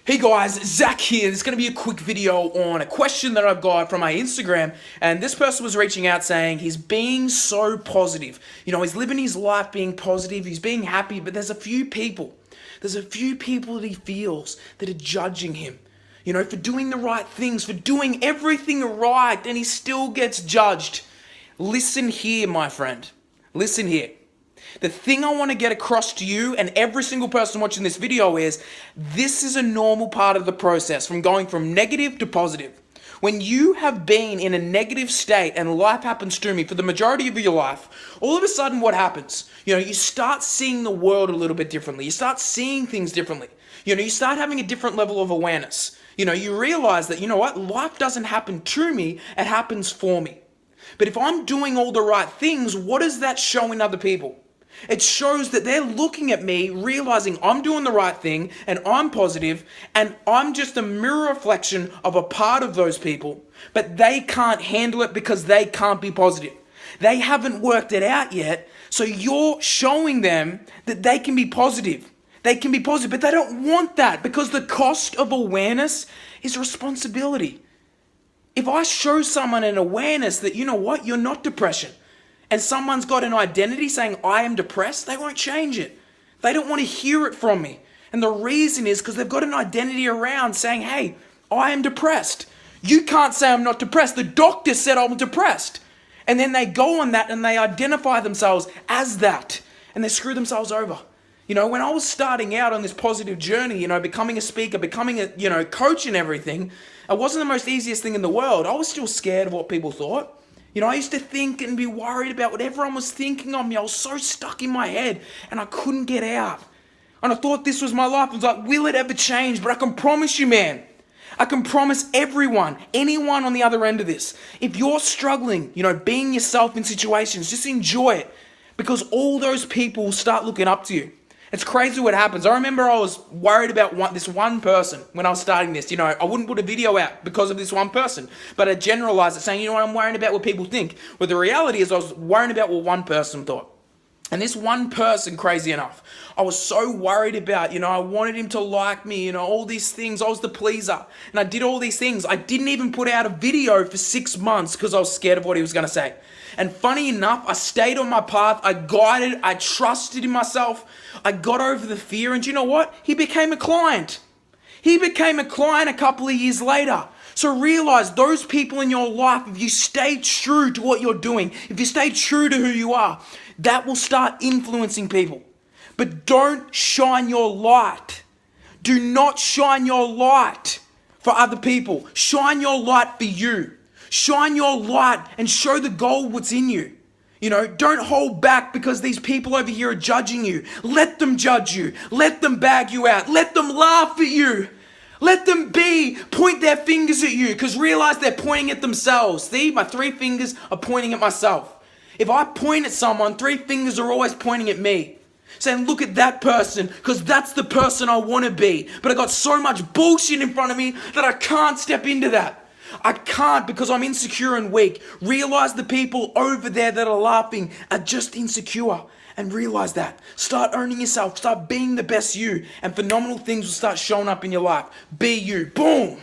Hey guys, Zach here. There's going to be a quick video on a question that I've got from my Instagram, and this person was reaching out saying he's being so positive. He's living his life being positive, he's being happy, but there's a few people that he feels that are judging him, for doing the right things, for doing everything right, and he still gets judged. Listen here, my friend. Listen here. The thing I want to get across to you and every single person watching this video is this is a normal part of the process from going from negative to positive. When you have been in a negative state and life happens to me for the majority of your life, all of a sudden what happens? You start seeing the world a little bit differently. You start seeing things differently. You start having a different level of awareness. You realize that, life doesn't happen to me, it happens for me. But if I'm doing all the right things, what does that show in other people? It shows that they're looking at me, realizing I'm doing the right thing and I'm positive and I'm just a mirror reflection of a part of those people, but they can't handle it because they can't be positive. They haven't worked it out yet, so you're showing them that they can be positive. They can be positive, but they don't want that because the cost of awareness is responsibility. If I show someone an awareness that, you're not depression, and someone's got an identity saying, I am depressed, they won't change it. They don't want to hear it from me. And the reason is because they've got an identity around saying, hey, I am depressed. You can't say I'm not depressed. The doctor said I'm depressed. And then they go on that and they identify themselves as that. And they screw themselves over. When I was starting out on this positive journey, becoming a speaker, becoming a, coach and everything, it wasn't the most easiest thing in the world. I was still scared of what people thought. I used to think and be worried about what everyone was thinking of me. I was so stuck in my head and I couldn't get out. And I thought this was my life. I was like, will it ever change? But I can promise you, man, I can promise everyone, anyone on the other end of this, if you're struggling, being yourself in situations, just enjoy it because all those people will start looking up to you. It's crazy what happens. I remember I was worried about this one person when I was starting this. I wouldn't put a video out because of this one person. But I generalized it saying, I'm worried about what people think. But the reality is I was worried about what one person thought. And this one person, crazy enough, I was so worried about, I wanted him to like me, all these things. I was the pleaser. And I did all these things. I didn't even put out a video for 6 months because I was scared of what he was going to say. And funny enough, I stayed on my path. I guided. I trusted in myself. I got over the fear. And you know what? He became a client. He became a client a couple of years later. So realize those people in your life, if you stay true to what you're doing, if you stay true to who you are, that will start influencing people. But don't shine your light. Do not shine your light for other people. Shine your light for you. Shine your light and show the gold what's in you. Don't hold back because these people over here are judging you. Let them judge you. Let them bag you out. Let them laugh at you. Let them point their fingers at you because realize they're pointing at themselves. See, my 3 fingers are pointing at myself. If I point at someone, 3 fingers are always pointing at me. Saying, look at that person because that's the person I want to be. But I got so much bullshit in front of me that I can't step into that. I can't because I'm insecure and weak. Realize the people over there that are laughing are just insecure. And realize that. Start owning yourself. Start being the best you. And phenomenal things will start showing up in your life. Be you. Boom.